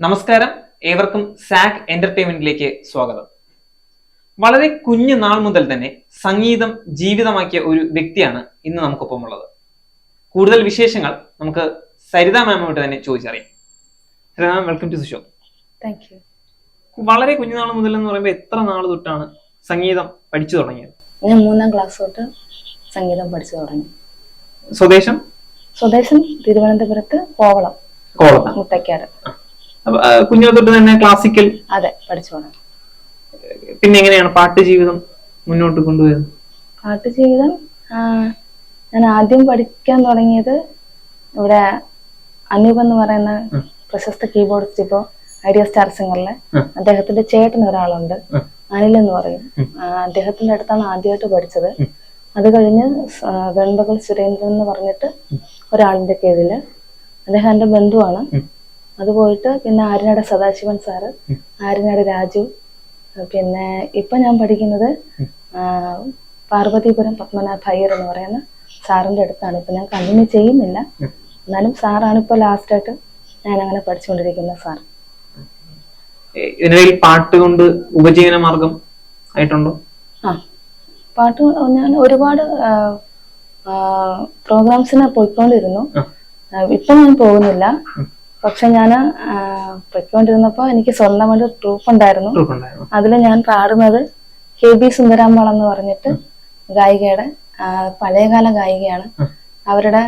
നമസ്കാരം, ഏവർക്കും സാക് എന്റർടൈൻമെന്റിലേക്ക് സ്വാഗതം. വളരെ കുഞ്ഞു നാൾ മുതൽ തന്നെ സംഗീതം ജീവിതമാക്കിയ ഒരു വ്യക്തിയാണ് ഇന്ന് നമുക്കൊപ്പം ഉള്ളത്. കൂടുതൽ വിശേഷങ്ങൾ നമുക്ക് സരിത മാമോട്ട് തന്നെ ചോദിച്ചറിയാം. Saritha ma'am, welcome to the show. Thank you. വളരെ കുഞ്ഞുനാൾ മുതൽ എന്ന് പറയുമ്പോൾ എത്ര നാൾ തൊട്ടാണ് സംഗീതം പഠിച്ചു തുടങ്ങിയത്? ഞാൻ 3ാം ക്ലാസ് തൊട്ട് സംഗീതം പഠിച്ചു തുടങ്ങി. സ്വദേശം തിരുവനന്തപുരത്ത് കോവളം മുട്ടയ്ക്കാട്. കുഞ്ഞു തൊട്ട് തന്നെ ക്ലാസിക്കൽ? അതെ, പഠിച്ചു തുടങ്ങി. പിന്നെ എങ്ങനെയാണ് പാട്ട് ജീവിതം മുന്നോട്ട് കൊണ്ടുപോയത്? പാട്ട് ജീവിതം ഞാൻ ആദ്യം പഠിക്കാൻ തുടങ്ങിയത് ഇവിടെ അനൂപ് എന്ന് പറയുന്ന പ്രശസ്ത കീബോർഡിസ്റ്റ്, ഇപ്പോ ഐഡിയ സ്റ്റാർ സിംഗറിലെ അദ്ദേഹത്തിന്റെ ചേട്ടൻ ഒരാളുണ്ട്, അനിൽ എന്ന് പറയും. അദ്ദേഹത്തിന്റെ അടുത്താണ് ആദ്യമായിട്ട് പഠിച്ചത്. അത് കഴിഞ്ഞ് വെൺപകൽ സുരേന്ദ്രൻ എന്ന് പറഞ്ഞിട്ട് ഒരാളിന്റെ കീഴില്, അദ്ദേഹം എന്റെ ബന്ധുവാണ്. അത് പോയിട്ട് പിന്നെ ആര്യനാട് സദാശിവൻ സാറ്, ആര്യനാട് രാജു, പിന്നെ ഇപ്പൊ ഞാൻ പഠിക്കുന്നത് പാർവതീപുരം പത്മനാഭ അയ്യർ എന്ന് പറയുന്ന സാറിന്റെ അടുത്താണ്. ഇപ്പൊ ഞാൻ കണ്ടിന്യൂ ചെയ്യുന്നില്ല, എന്നാലും സാറാണ് ഇപ്പൊ ലാസ്റ്റ് ആയിട്ട് ഞാൻ അങ്ങനെ പഠിച്ചുകൊണ്ടിരിക്കുന്ന സാർ. ഇതിനിടയിൽ പാട്ട് കൊണ്ട് ഉപജീവന മാർഗം ആയിട്ടുണ്ടോ? പാട്ട് ഞാൻ ഒരുപാട് പ്രോഗ്രാംസിന് പോയിക്കൊണ്ടിരുന്നു. ഇപ്പൊ ഞാൻ പോകുന്നില്ല. പക്ഷെ ഞാൻ പൊയ്ക്കൊണ്ടിരുന്നപ്പോ എനിക്ക് സ്വന്തമായിട്ട് ട്രൂപ്പ് ഉണ്ടായിരുന്നു. അതിൽ ഞാൻ പാടുന്നത് KB സുന്ദരാമ്പാൾ എന്ന് പറഞ്ഞിട്ട് ഗായികയുടെ പഴയകാല ഗായികയാണ്. അവരുടെ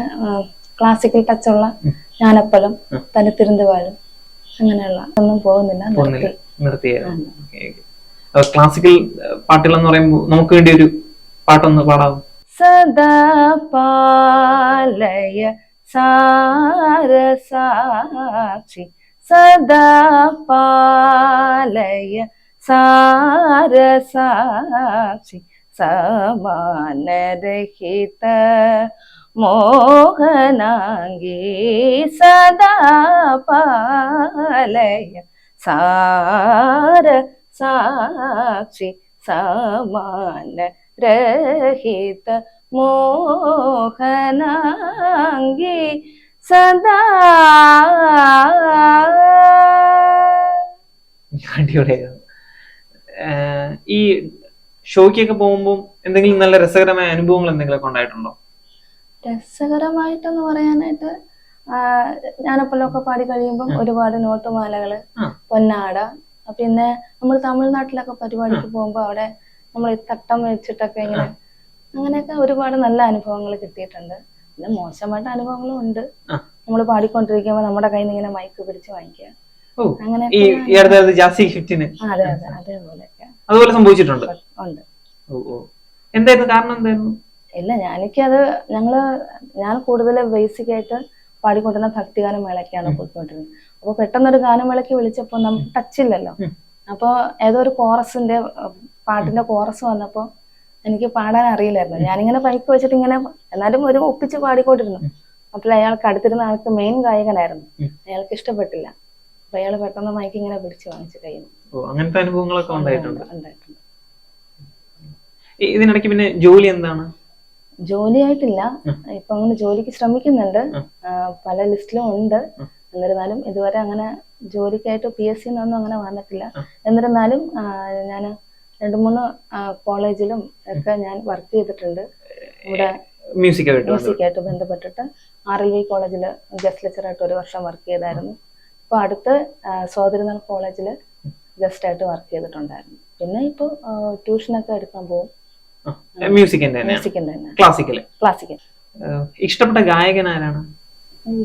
ക്ലാസിക്കൽ ടച്ചുള്ള ഞാനപ്പലും തനിത്തിരുന്ന് വാഴും അങ്ങനെയുള്ള ഒന്നും പോകുന്നില്ല, നിർത്തി. ക്ലാസിക്കൽ പാട്ടുകൾ എന്ന് പറയുമ്പോൾ നമുക്ക് വേണ്ടി ഒരു പാട്ടൊന്ന് പാടാവും. സദാ പാലയ സാരസാക്ഷി, സദാ പാലയ സാരസാക്ഷി, സമാനരഹിത മോഹനാംഗി, സദാ പാലയ സാരസാക്ഷി, സമാനരഹിത മോഹനാംഗി, സദാ. അടിപൊളിയായിരുന്നു. ഈ ഷോയ്ക്കൊക്കെ പോകുമ്പോൾ എന്തെങ്കിലും നല്ല രസകരമായ അനുഭവങ്ങൾ എന്തെങ്കിലുമൊക്കെ ഉണ്ടായിട്ടുണ്ടോ? രസകരമായിട്ടെന്ന് പറയാനായിട്ട് ഞാനപ്പോഴൊക്കെ പാടി കഴിയുമ്പം ഒരുപാട് നോട്ടുമാലകള്, പൊന്നാട, പിന്നെ നമ്മൾ തമിഴ്നാട്ടിലൊക്കെ പരിപാടിക്ക് പോകുമ്പോ അവിടെ നമ്മൾ തട്ടം വെച്ചിട്ടൊക്കെ ഇങ്ങനെ അങ്ങനെയൊക്കെ ഒരുപാട് നല്ല അനുഭവങ്ങൾ കിട്ടിയിട്ടുണ്ട്. പിന്നെ മോശമായിട്ട് അനുഭവങ്ങളും ഉണ്ട്. നമ്മൾ പാടിക്കൊണ്ടിരിക്കുമ്പോ നമ്മുടെ കയ്യിൽ നിന്ന് ഇങ്ങനെ മൈക്ക് പിടിച്ച് വാങ്ങിക്കുക, അങ്ങനെ അതുപോലെ സംഭവിച്ചിട്ടുണ്ട്. എന്തായിരുന്നു കാരണം? എന്തായിരുന്നു? ഇല്ല, ഞാൻ കൂടുതൽ ബേസിക് ആയിട്ട് പാടിക്കൊണ്ടിരുന്ന ഭക്തിഗാനം മേളയ്ക്കാണ് പോയിക്കൊണ്ടിരുന്നത്. അപ്പൊ പെട്ടെന്നൊരു ഗാനമേളയ്ക്ക് വിളിച്ചപ്പോ നമുക്ക് ടച്ചില്ലല്ലോ. അപ്പൊ ഏതോ ഒരു കോറസിന്റെ പാട്ടിന്റെ കോറസ് വന്നപ്പോ എനിക്ക് പാടാൻ അറിയില്ലായിരുന്നു. ഞാനിങ്ങനെ പൈക്ക് വെച്ചിട്ട് ഇങ്ങനെ എന്നാലും ഒരു ഒപ്പിച്ച് പാടിക്കൊണ്ടിരുന്നു. അപ്പോൾ അയാൾക്ക് അടുത്തിരുന്ന ആൾക്ക് മെയിൻ ഗായകനായിരുന്നു, അയാൾക്ക് ഇഷ്ടപ്പെട്ടില്ല. അപ്പൊ അയാൾ പെട്ടെന്ന് മൈക്ക് ഇങ്ങനെ പിടിച്ച് വാങ്ങിച്ചു കഴിയുന്നു. അങ്ങനത്തെ അനുഭവങ്ങളൊക്കെ ഉണ്ടായിട്ടുണ്ട്. ഇതിനിടയ്ക്ക് പിന്നെ ജോലി എന്താണ്? ജോലിയായിട്ടില്ല, ഇപ്പൊ അങ്ങനെ ജോലിക്ക് ശ്രമിക്കുന്നുണ്ട്, പല ലിസ്റ്റിലും ഉണ്ട്. എന്നിരുന്നാലും ഇതുവരെ അങ്ങനെ ജോലിക്കായിട്ട് PSC ഒന്നും അങ്ങനെ വന്നിട്ടില്ല. എന്നിരുന്നാലും ഞാൻ 2-3 കോളേജിലും ഒക്കെ ഞാൻ വർക്ക് ചെയ്തിട്ടുണ്ട്. ഇവിടെ മ്യൂസിക്കായിട്ട് ബന്ധപ്പെട്ടിട്ട് RLV കോളേജിൽ ഗസ്റ്റ് ലെക്ചറായിട്ട് 1 വർഷം വർക്ക് ചെയ്തായിരുന്നു. ഇപ്പൊ അടുത്ത് സോദരിനാൾ കോളേജിൽ ഗസ്റ്റ് ആയിട്ട് വർക്ക് ചെയ്തിട്ടുണ്ടായിരുന്നു. പിന്നെ ഇപ്പൊ ട്യൂഷനൊക്കെ എടുക്കാൻ പോകും. ക്ലാസിക്കൽ. ഇഷ്ടപ്പെട്ട ഗായകൻ ആരാണ്?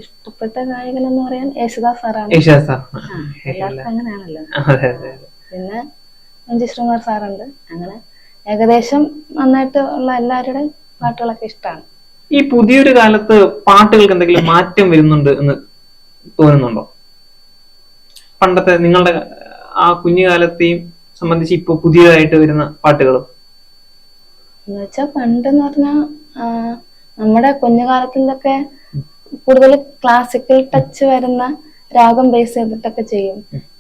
ഇഷ്ടപ്പെട്ട ഗായകൻ എന്ന് പറയാൻ യേശുദാസ് സാറാണ്. എല്ലാവർക്കും അങ്ങനെയാണല്ലോ. പിന്നെ MG ശ്രീകുമാർ സാറുണ്ട്. അങ്ങനെ ഏകദേശം നന്നായിട്ട് ഉള്ള എല്ലാവരുടെയും പാട്ടുകളൊക്കെ ഇഷ്ടമാണ്. ഈ പുതിയൊരു കാലത്ത് പാട്ടുകൾക്ക് എന്തെങ്കിലും മാറ്റം വരുന്നുണ്ട് എന്ന് തോന്നുന്നുണ്ടോ? പണ്ടത്തെ നിങ്ങളുടെ ആ കുഞ്ഞുകാലത്തെയും സംബന്ധിച്ച് ഇപ്പൊ പുതിയതായിട്ട് വരുന്ന പാട്ടുകളും എന്നുവെച്ചാ പണ്ടെന്ന് പറഞ്ഞാൽ നമ്മുടെ കുഞ്ഞുകാലത്തിലൊക്കെ കൂടുതൽ ക്ലാസിക്കൽ ടച്ച് വരുന്ന രാഗം ബേസ് ചെയ്തിട്ടൊക്കെ ചെയ്യും.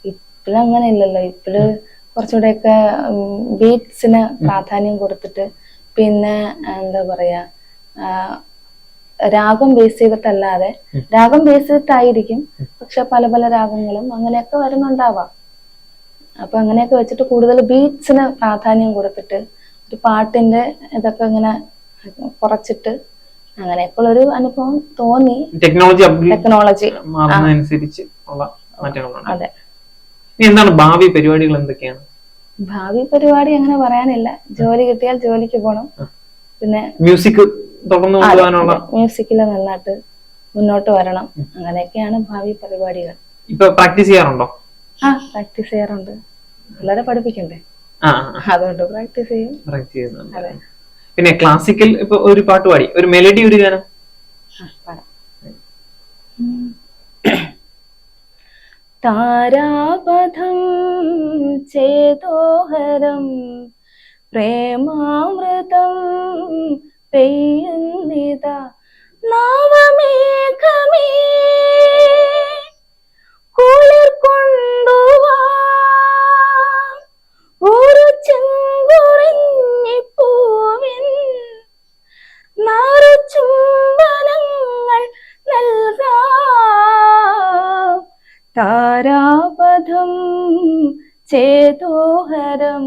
ഇപ്പോഴും അങ്ങനെ ഇല്ലല്ലോ. ഇപ്പോഴും കുറച്ചുകൂടെയൊക്കെ ബീറ്റ്സിന് പ്രാധാന്യം കൊടുത്തിട്ട്, പിന്നെ എന്താ പറയാ, രാഗം ബേസ് ചെയ്തിട്ടല്ലാതെ, രാഗം ബേസ് ചെയ്തിട്ടായിരിക്കും, പക്ഷെ പല പല രാഗങ്ങളും അങ്ങനെയൊക്കെ വരുന്നുണ്ടാവാം. അപ്പൊ അങ്ങനെയൊക്കെ വെച്ചിട്ട് കൂടുതൽ ബീറ്റ്സിന് പ്രാധാന്യം കൊടുത്തിട്ട് ഒരു പാട്ടിന്റെ ഇതൊക്കെ ഇങ്ങനെ കുറച്ചിട്ട് അങ്ങനെയൊക്കെ ഒരു അനുഭവം തോന്നി. ടെക്നോളജി മാറുന്നതനുസരിച്ച് ഉള്ള മാറ്റങ്ങളാണ്. അതെ. എന്താണ് ഭാവി പരിപാടികൾ എന്തൊക്കെയാണ്? ഭാവി പരിപാടി അങ്ങനെ പറയാനില്ല. ജോലി കിട്ടിയാൽ ജോലിക്ക് പോണം. പിന്നെ മ്യൂസിക് തുടർന്ന് കൊണ്ടുപോകാനുള്ള, മ്യൂസിക്കില് നന്നായിട്ട് മുന്നോട്ട് വരണം. അങ്ങനെയൊക്കെയാണ് ഭാവി പരിപാടികൾ. ഇപ്പൊ പ്രാക്ടീസ് ചെയ്യാറുണ്ടോ? പ്രാക്ടീസ് ചെയ്യാറുണ്ട്. പിള്ളേരെ പഠിപ്പിക്കണ്ടേ, അതുകൊണ്ട് പ്രാക്ടീസ് ചെയ്യും. അതെ. പിന്നെ ക്ലാസിക്കൽ ഇപ്പൊ ഒരു പാട്ട് പാടി, ഒരു മെലഡി, ഒരു ഗാനം പാടാം. താരാപഥം ചേതോഹരം പ്രേമാമൃതം പെയ്യുന്നിതാ നവമേഘമേ കുളിർ കൊണ്ടുവാ ഒരു ചെങ്കുറിഞ്ഞിപ്പൂവിൻ നാറുചുംബനങ്ങൾ നൽകാം. താരാപഥം ചേതോഹരം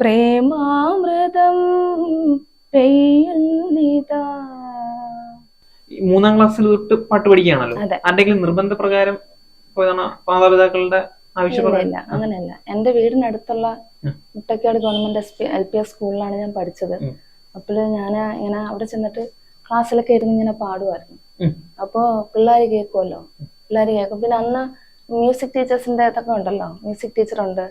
പ്രേമാമൃതം പെയ്യുന്നിതാ. 3ാം ക്ലാസ്സിൽ തൊട്ട് പാട്ട് പഠിക്കുകയാണല്ലോ. ആരുടെങ്കിലും നിർബന്ധ പ്രകാരം മാതാപിതാക്കളുടെ ഇല്ല, അങ്ങനെയല്ല. എന്റെ വീടിനടുത്തുള്ള മുട്ടക്കാട് ഗവൺമെന്റ് LPS സ്കൂളിലാണ് ഞാൻ പഠിച്ചത്. അപ്പോൾ ഞാൻ ഇങ്ങനെ അവിടെ ചെന്നിട്ട് ക്ലാസ്സിലൊക്കെ ഇരുന്ന് ഇങ്ങനെ പാടുമായിരുന്നു. അപ്പോ പിള്ളേര് കേൾക്കുമല്ലോ, പിള്ളേര് കേൾക്കും. പിന്നെ അന്ന് മ്യൂസിക് ടീച്ചേഴ്സിന്റെ ഇതൊക്കെ ഉണ്ടല്ലോ, മ്യൂസിക് ടീച്ചറുണ്ട്,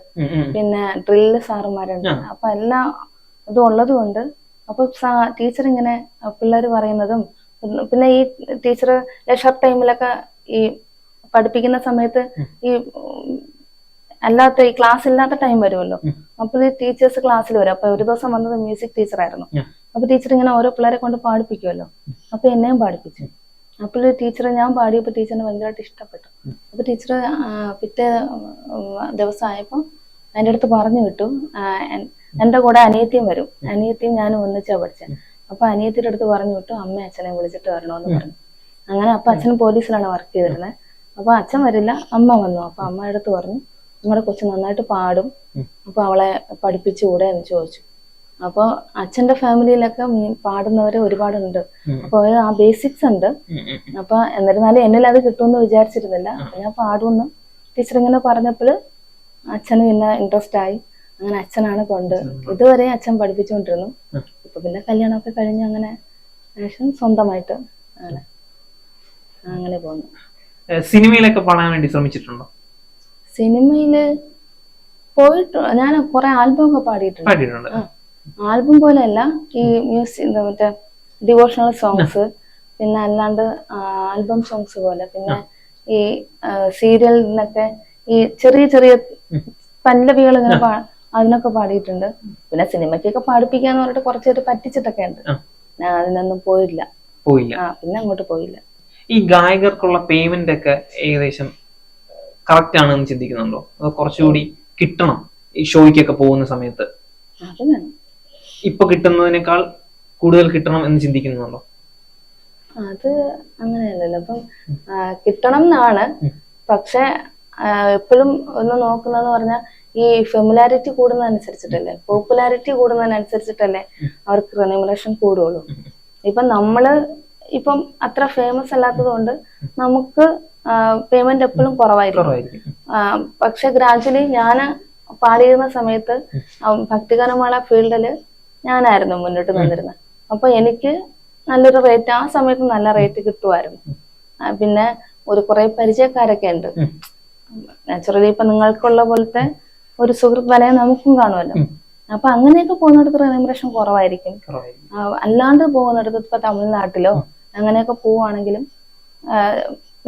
പിന്നെ ഡ്രില്ല് സാറുമാരുണ്ട്. അപ്പൊ എല്ലാം ഇതും ഉള്ളത് കൊണ്ട് അപ്പൊ ടീച്ചർ ഇങ്ങനെ പിള്ളേർ പറയുന്നതും, പിന്നെ ഈ ടീച്ചർ ലെഷർ ടൈമിലൊക്കെ ഈ പഠിപ്പിക്കുന്ന സമയത്ത് ഈ അല്ലാത്ത ഈ ക്ലാസ് ഇല്ലാത്ത ടൈം വരുമല്ലോ, അപ്പോൾ ഈ ടീച്ചേഴ്സ് ക്ലാസ്സിൽ വരും. അപ്പൊ ഒരു ദിവസം വന്നത് മ്യൂസിക് ടീച്ചറായിരുന്നു. അപ്പൊ ടീച്ചർ ഇങ്ങനെ ഓരോ പിള്ളേരെ കൊണ്ട് പാടിപ്പിക്കുമല്ലോ, അപ്പൊ എന്നെയും പാടിപ്പിച്ചു. അപ്പോൾ ടീച്ചർ ഞാൻ പാടിയപ്പോൾ ടീച്ചറിന് ഭയങ്കരമായിട്ട് ഇഷ്ടപ്പെട്ടു. അപ്പൊ ടീച്ചർ പിറ്റേ ദിവസമായപ്പോൾ എൻ്റെ അടുത്ത് പറഞ്ഞു വിട്ടു, എൻ്റെ കൂടെ അനിയത്തിയും വരും, അനിയത്തിയും ഞാനും ഒന്നിച്ചാ പഠിച്ചത്. അപ്പൊ അനിയത്തിയുടെ അടുത്ത് പറഞ്ഞു വിട്ടു, അമ്മ അച്ഛനെ വിളിച്ചിട്ട് വരണമെന്ന് പറഞ്ഞു. അങ്ങനെ അപ്പൊ അച്ഛൻ പോലീസിലാണ് വർക്ക് ചെയ്തിരുന്നത്. അപ്പൊ അച്ഛൻ വരില്ല, അമ്മ വന്നു. അപ്പൊ അമ്മ അടുത്ത് പറഞ്ഞു, നിങ്ങളുടെ കൊച്ചു നന്നായിട്ട് പാടും, അപ്പൊ അവളെ പഠിപ്പിച്ചുകൂടെ എന്ന് ചോദിച്ചു. അപ്പൊ അച്ഛന്റെ ഫാമിലിയിലൊക്കെ പാടുന്നവര് ഒരുപാടുണ്ട്. അപ്പൊ ആ ബേസിക്സ് ഉണ്ട്. അപ്പൊ എന്നിരുന്നാലും എന്നിൽ അത് കിട്ടുമെന്ന് വിചാരിച്ചിരുന്നില്ല. അപ്പൊ ഞാൻ പാടുമെന്ന് ടീച്ചർ ഇങ്ങനെ പറഞ്ഞപ്പോൾ അച്ഛന് പിന്നെ ഇൻട്രസ്റ്റ് ആയി. അങ്ങനെ അച്ഛനാണ് കൊണ്ട് ഇതുവരെ അച്ഛൻ പഠിപ്പിച്ചുകൊണ്ടിരുന്നു. ഇപ്പൊ പിന്നെ കല്യാണമൊക്കെ കഴിഞ്ഞ് അങ്ങനെ സ്വന്തമായിട്ട് അങ്ങനെ പോകുന്നു. സിനിമയിലൊക്കെ പാടാൻ വേണ്ടി ശ്രമിച്ചിട്ടുണ്ടോ? സിനിമയില് പോയിട്ട് ഞാൻ കുറെ ആൽബം ഒക്കെ പാടിയിട്ടുണ്ട്. ആൽബം പോലെയല്ല, ഈ മ്യൂസിക് മറ്റേ ഡിവോഷണൽ സോങ്സ്, പിന്നെ അല്ലാണ്ട് ആൽബം സോങ്സ് പോലെ, പിന്നെ ഈ സീരിയലിനൊക്കെ ഈ ചെറിയ ചെറിയ പല്ലവികൾ ഇങ്ങനെ അതിനൊക്കെ പാടിയിട്ടുണ്ട്. പിന്നെ സിനിമയ്ക്കൊക്കെ പാടിപ്പിക്കാന്ന് പറഞ്ഞിട്ട് കുറച്ചേര് പറ്റിച്ചിട്ടൊക്കെ ഉണ്ട്. ഞാൻ അതിനൊന്നും പോയില്ല. പിന്നെ അങ്ങോട്ട് പോയില്ല. ഈ ഗായകർക്കുള്ള പേയ്മെന്റ് ഒക്കെ ഏകദേശം കറക്റ്റ് ആണെന്ന് ചിന്തിക്കുന്നുണ്ടോ? അതോ കുറച്ചുകൂടി കിട്ടണം ഈ ഷോയ്ക്കൊക്കെ പോകുന്ന സമയത്ത്? അത് വേണം. ഇപ്പൊ കിട്ടുന്നതിനേക്കാൾ കൂടുതൽ കിട്ടണം എന്ന് ചിന്തിക്കുന്നുണ്ടോ? അത് അങ്ങനെയല്ലല്ലോ. അപ്പം കിട്ടണം എന്നാണ്, പക്ഷെ എപ്പോഴും ഒന്ന് നോക്കുന്നതെന്ന് പറഞ്ഞാൽ ഈ ഫെമിലാരിറ്റി കൂടുന്നതനുസരിച്ചിട്ടല്ലേ, പോപ്പുലാരിറ്റി കൂടുന്നതിനനുസരിച്ചിട്ടല്ലേ അവർക്ക് റെമ്യൂണറേഷൻ കൂടുള്ളൂ. ഇപ്പൊ നമ്മള് ഇപ്പം അത്ര ഫേമസ് അല്ലാത്തത് കൊണ്ട് നമുക്ക് പേയ്മെന്റ് എപ്പോഴും കുറവായിരിക്കും. പക്ഷെ ഗ്രാജുവലി ഞാൻ പാടിയിരുന്ന സമയത്ത് ഭക്തിഗാനമേള ഫീൽഡില് ഞാനായിരുന്നു മുന്നോട്ട് നിന്നിരുന്നത്. അപ്പൊ എനിക്ക് നല്ലൊരു റേറ്റ് ആ സമയത്ത് നല്ല റേറ്റ് കിട്ടുമായിരുന്നു. പിന്നെ ഒരു കുറെ പരിചയക്കാരൊക്കെ ഉണ്ട്. നാച്ചുറലി ഇപ്പൊ നിങ്ങൾക്കുള്ള പോലത്തെ ഒരു സുഹൃത്ത് വലയം നമുക്കും കാണുമല്ലോ. അപ്പൊ അങ്ങനെയൊക്കെ പോകുന്നിടത്ത് റെമ്യൂണറേഷൻ കുറവായിരിക്കും. അല്ലാണ്ട് പോകുന്നിടത്ത് ഇപ്പൊ തമിഴ്നാട്ടിലോ അങ്ങനെയൊക്കെ പോവുകയാണെങ്കിലും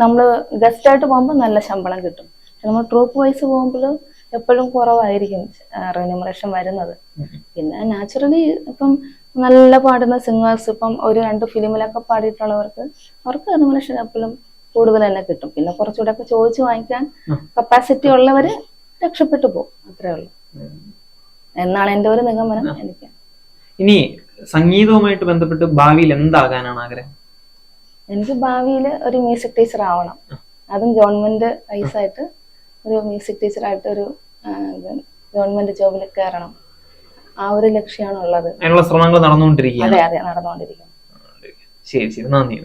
നമ്മള് ഗസ്റ്റ് ആയിട്ട് പോകുമ്പോൾ നല്ല ശമ്പളം കിട്ടും. പക്ഷെ നമ്മൾ ട്രൂപ്പ് വൈസ് പോകുമ്പോൾ എപ്പോഴും കുറവായിരിക്കും റെമ്യൂണറേഷൻ വരുന്നത്. പിന്നെ നാച്ചുറലി ഇപ്പം നല്ല പാടുന്ന സിംഗേഴ്സ് ഇപ്പം ഒരു 2 ഫിലിമിലൊക്കെ പാടിയിട്ടുള്ളവർക്ക് അവർക്ക് റെമ്യൂണറേഷൻ എപ്പോഴും കൂടുതൽ തന്നെ കിട്ടും. പിന്നെ കുറച്ചുകൂടെ ഒക്കെ ചോദിച്ചു വാങ്ങിക്കാൻ കപ്പാസിറ്റി ഉള്ളവര് രക്ഷപ്പെട്ടു പോകും. അത്രേ ഉള്ളൂ എന്നാണ് എന്റെ ഒരു നിഗമനം. എനിക്ക് ഇനി സംഗീതവുമായിട്ട് ബന്ധപ്പെട്ട് ഭാവിയിൽ എന്താകാനാണ് ആഗ്രഹം? എനിക്ക് ഭാവിയിൽ ഒരു മ്യൂസിക് ടീച്ചർ ആവണം. അതും ഗവൺമെന്റ് വൈസായിട്ട് ഒരു മ്യൂസിക് ടീച്ചറായിട്ട് ഒരു ഗവൺമെന്റ് ജോബിൽ കയറണം. ആ ഒരു ലക്ഷ്യമാണുള്ളത്. അതിനുള്ള ശ്രമങ്ങൾ നടന്നുകൊണ്ടിരിക്കുകയാണ്. അതെ അതെ, നടന്നുകൊണ്ടിരിക്കുന്നു. ശരി ശരി, നന്ദി.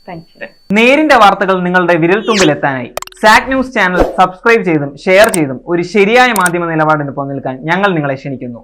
Thank you. നേരിന്റെ വാർത്തകൾ നിങ്ങളുടെ വിരൽത്തുമ്പിൽ എത്താനായി സാക് ന്യൂസ് ചാനൽ സബ്സ്ക്രൈബ് ചെയ്തും ഷെയർ ചെയ്തും ഒരു ശരിയായ മാധ്യമ നിലപാടിന് പോകാൻ ഞങ്ങൾ നിങ്ങളെ ക്ഷണിക്കുന്നു.